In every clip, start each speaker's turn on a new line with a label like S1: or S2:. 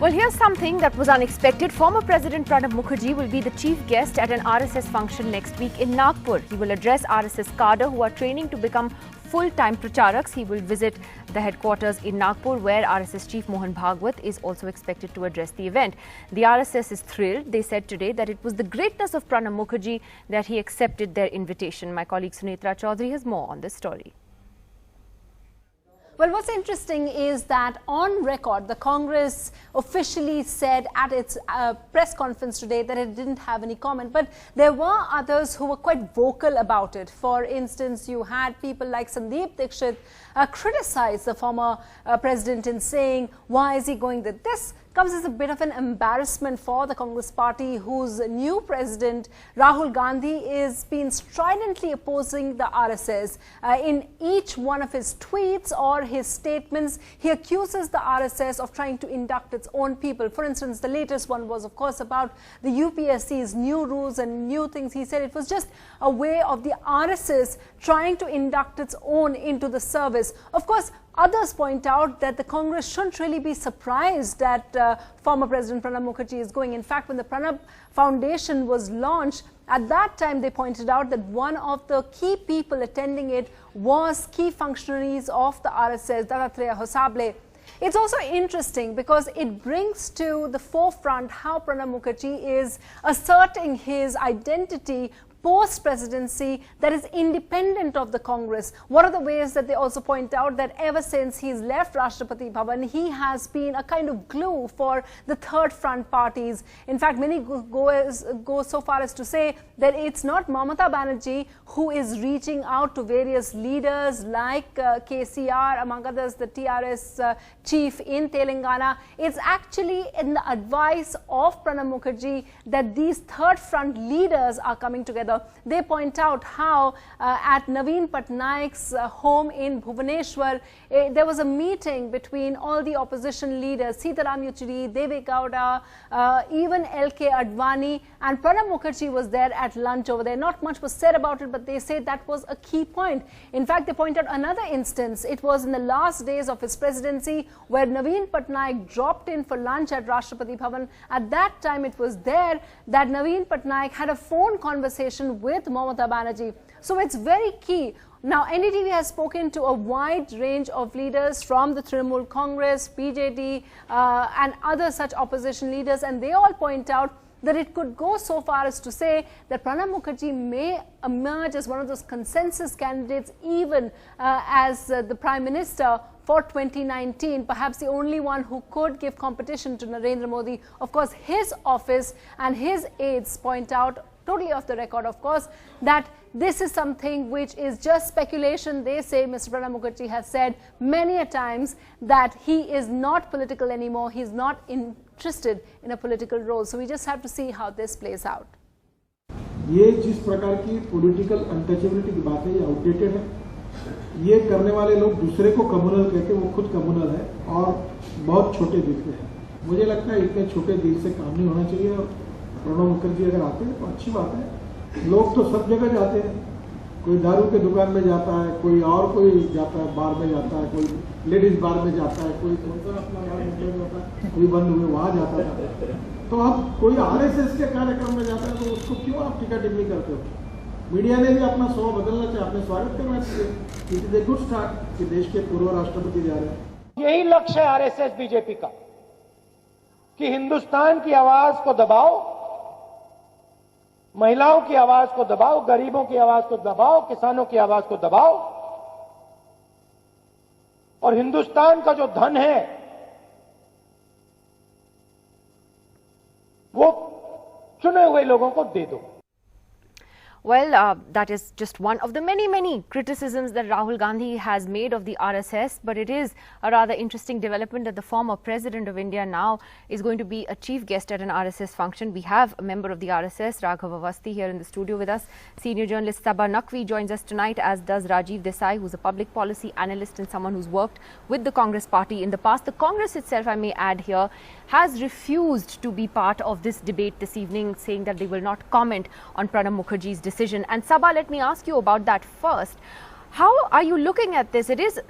S1: Well, here's something that was unexpected. Former President Pranab Mukherjee will be the chief guest at an RSS function next week in Nagpur. He will address RSS cadre who are training to become full-time pracharaks. He will visit the headquarters in Nagpur, where RSS chief Mohan Bhagwat is also expected to address the event. The RSS is thrilled. They said today that it was the greatness of Pranab Mukherjee that he accepted their invitation. My colleague Sunetra Chaudhary has more on this story.
S2: Well, what's interesting is that on record, the Congress officially said at its press conference today that it didn't have any comment, but there were others who were quite vocal about it. For instance, you had people like Sandeep Dixit criticize the former president in saying, why is he going there? This comes as a bit of an embarrassment for the Congress party, whose new president, Rahul Gandhi, is been stridently opposing the RSS. In each one of his tweets or his statements, he accuses the RSS of trying to induct its own people. For instance, the latest one was, of course, about the UPSC's new rules and new things. He said it was just a way of the RSS trying to induct its own into the service. Of course, others point out that the Congress shouldn't really be surprised that former President Pranab Mukherjee is going. In fact, when the Pranab Foundation was launched, at that time they pointed out that one of the key people attending it was key functionaries of the RSS, Dattatreya Hosable. It's also interesting because it brings to the forefront how Pranab Mukherjee is asserting his identity post-presidency that is independent of the Congress. One of the ways that they also point out that ever since he's left Rashtrapati Bhavan, he has been a kind of glue for the third front parties. In fact, many go so far as to say that it's not Mamata Banerjee who is reaching out to various leaders like KCR, among others, the TRS chief in Telangana. It's actually in the advice of Pranab Mukherjee that these third front leaders are coming together. They point out how at Naveen Patnaik's home in Bhubaneswar, there was a meeting between all the opposition leaders, Sitaram Yechury, Deve Gowda, even LK Advani, and Pranab Mukherjee was there at lunch over there. Not much was said about it, but they say that was a key point. In fact, they point out another instance. It was in the last days of his presidency where Naveen Patnaik dropped in for lunch at Rashtrapati Bhavan. At that time, it was there that Naveen Patnaik had a phone conversation with Mamata Banerjee. So it's very key. Now, NDTV has spoken to a wide range of leaders from the Trinamool Congress, BJD, and other such opposition leaders, and they all point out that it could go so far as to say that Pranab Mukherjee may emerge as one of those consensus candidates, even as the Prime Minister for 2019, perhaps the only one who could give competition to Narendra Modi. Of course, his office and his aides point out, totally off the record, of course, that this is something which is just speculation. They say Mr. Pranab Mukherjee has said many a times that he is not political anymore. He is not interested in a political role. So we just have to see how this plays out.
S3: ये जिस प्रकार की political untouchability की बात है, ये outdated है. ये करने वाले लोग दूसरे को कम्युनल कहते हैं, वो खुद कम्युनल है और बहुत छोटे दिल के हैं. मुझे लगता है इतने छोटे दिल से काम नहीं होना चाहिए. प्रणब मुखर्जी अगर आते हैं तो अच्छी बात है. लोग तो सब जगह जाते हैं. कोई दारू के दुकान में जाता है, कोई और कोई जाता है, बार में जाता है, कोई लेडीज बार में जाता है, कोई अपना बार में जाता है, कोई बंद हुए वहाँ जाता था. तो अब कोई RSS के कार्यक्रम में जाता है तो उसको क्यों आप टीका टिप्पणी करते हो? मीडिया ने भी अपना स्वभाव बदलना चाहिए. आपने स्वागत करना चाहिए. It is a good start कि देश के पूर्व राष्ट्रपति जा रहे हैं.
S4: यही लक्ष्य है RSS बीजेपी का कि हिंदुस्तान की आवाज को दबाओ, महिलाओं की आवाज को दबाओ, गरीबों की आवाज को दबाओ, किसानों की आवाज को दबाओ, और हिंदुस्तान का जो धन है वो चुने हुए लोगों को दे दो.
S1: Well, that is just one of the many criticisms that Rahul Gandhi has made of the RSS, but it is a rather interesting development that the former president of India now is going to be a chief guest at an RSS function. We have a member of the RSS, Raghav Avasthi, here in the studio with us. Senior journalist Sabha Naqvi joins us tonight, as does Rajiv Desai, who's a public policy analyst and someone who's worked with the Congress party in the past. The Congress itself, I may add here, has refused to be part of this debate this evening, saying that they will not comment on Pranab Mukherjee's decision. And Sabha, let me ask you about that first. How are you looking at this? It is,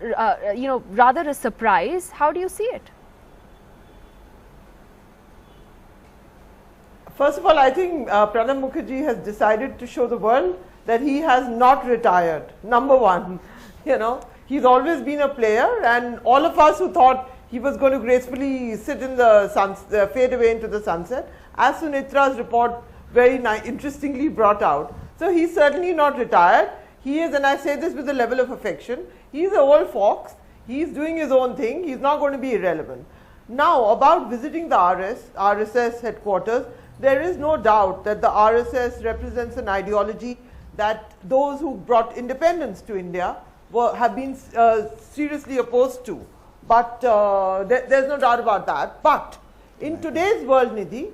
S1: rather a surprise. How do you see it?
S5: First of all, I think Pranab Mukherjee has decided to show the world that he has not retired. Number one, you know, he's always been a player, and all of us who thought he was going to gracefully sit in the fade away into the sunset, as Sunitra's report very interestingly brought out. So he's certainly not retired. He is, and I say this with a level of affection, he's an old fox. He's doing his own thing. He's not going to be irrelevant. Now, about visiting the RSS headquarters, there is no doubt that the RSS represents an ideology that those who brought independence to India have been seriously opposed to. But there's no doubt about that. But in today's world, Nidhi,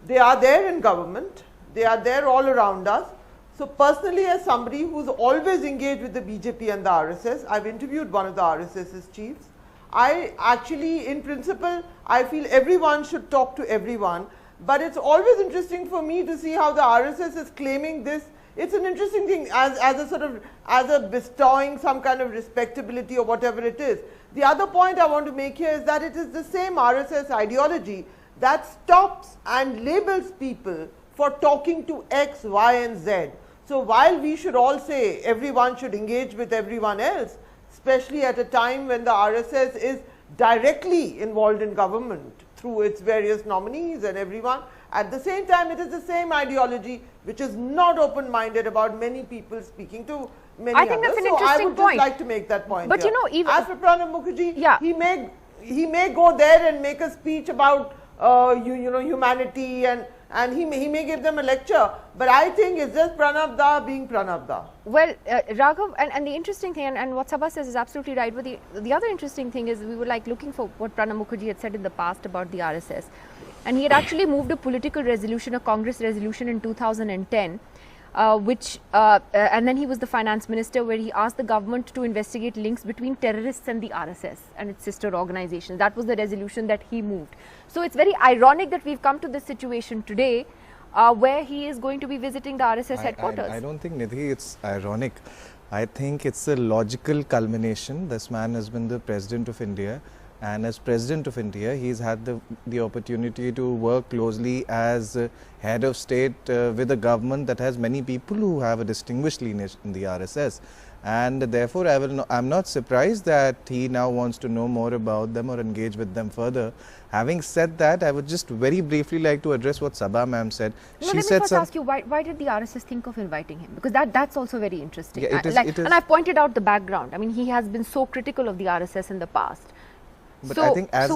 S5: they are there in government. They are there all around us. So personally, as somebody who's always engaged with the BJP and the RSS, I've interviewed one of the RSS's chiefs. I actually, in principle, I feel everyone should talk to everyone. But it's always interesting for me to see how the RSS is claiming this. It's an interesting thing as a sort of, as a bestowing some kind of respectability or whatever it is. The other point I want to make here is that it is the same RSS ideology that stops and labels people for talking to X, Y, and Z. So while we should all say everyone should engage with everyone else, especially at a time when the RSS is directly involved in government through its various nominees and everyone, at the same time it is the same ideology which is not open-minded about many people speaking to many others.
S1: I think that's an interesting
S5: I would
S1: point.
S5: Just like to make that point.
S1: But
S5: here.
S1: you know, even
S5: as for Pranab Mukherjee,
S1: yeah,
S5: he may go there and make a speech about you know, humanity, and he may give them a lecture, but I think it's just Pranab Da being Pranab Da.
S1: Well, Raghav, and the interesting thing, and what Sabha says is absolutely right, but the other interesting thing is we were like looking for what Pranab Mukherjee had said in the past about the RSS, and he had actually moved a political resolution, a Congress resolution in 2010, and then he was the finance minister, where he asked the government to investigate links between terrorists and the RSS and its sister organizations. That was the resolution that he moved. So it's very ironic that we've come to this situation today, where he is going to be visiting the RSS headquarters.
S6: I don't think, Nidhi, it's ironic. I think it's a logical culmination. This man has been the President of India, and as President of India, he's had the opportunity to work closely as head of state with a government that has many people who have a distinguished lineage in the RSS. And therefore, I'm not surprised that he now wants to know more about them or engage with them further. Having said that, I would just very briefly like to address what Sabha ma'am said.
S1: No, let me first ask you, why did the RSS think of inviting him? Because that's also very interesting.
S6: Yeah,
S1: and I've pointed out the background. I mean, he has been so critical of the RSS in the past.
S6: But
S1: so,
S6: I think as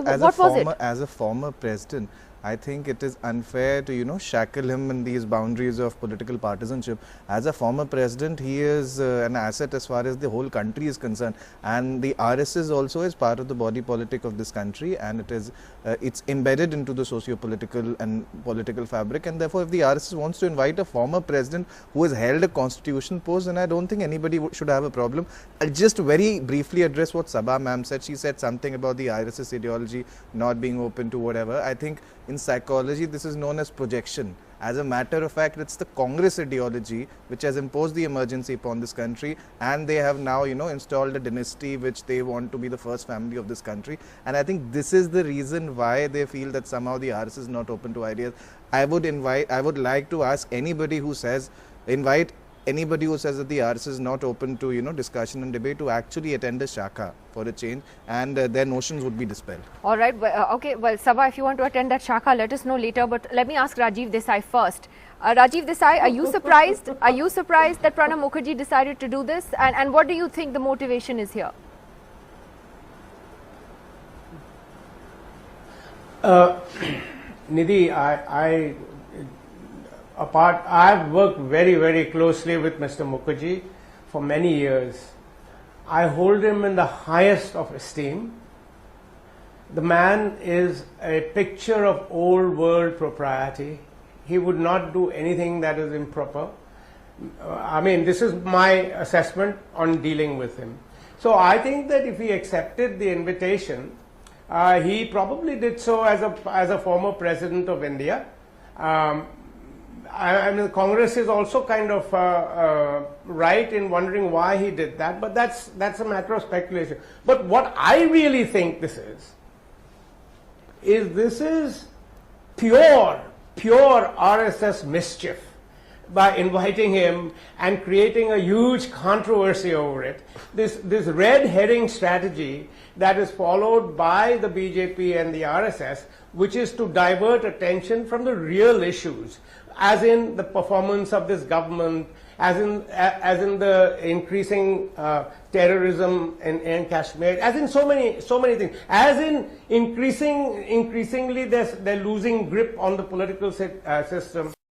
S1: a
S6: former president, I think it is unfair to, you know, shackle him in these boundaries of political partisanship. As a former president, he is an asset as far as the whole country is concerned, and the RSS also is part of the body politic of this country, and it is it's embedded into the socio-political and political fabric. And therefore, if the RSS wants to invite a former president who has held a constitutional post, then I don't think anybody should have a problem. I'll just very briefly address what Sabha ma'am said. She said something about the RSS ideology not being open to whatever. I think in psychology, this is known as projection. As a matter of fact, it's the Congress ideology which has imposed the emergency upon this country, and they have now, you know, installed a dynasty which they want to be the first family of this country. And I think this is the reason why they feel that somehow the RSS is not open to ideas. I would like to ask anybody who says, anybody who says that the RSS is not open to, you know, discussion and debate to actually attend a Shakha for a change, and their notions would be dispelled.
S1: All right. Well, okay. Well, Sabha, if you want to attend that Shakha, let us know later. But let me ask Rajiv Desai first. Rajiv Desai, are you surprised? Are you surprised that Pranab Mukherjee decided to do this? And what do you think the motivation is here?
S4: Nidhi, I've worked very, very closely with Mr. Mukherjee for many years. I hold him in the highest of esteem. The man is a picture of old world propriety. He would not do anything that is improper. I mean, this is my assessment on dealing with him. So I think that if he accepted the invitation, he probably did so as a former president of India. I mean, Congress is also kind of right in wondering why he did that, but that's a matter of speculation. But what I really think this is pure pure RSS mischief by inviting him and creating a huge controversy over it. This red herring strategy that is followed by the BJP and the RSS, which is to divert attention from the real issues, as in the performance of this government, as in the increasing terrorism in Kashmir, as in so many things, as in increasingly they're losing grip on the political system.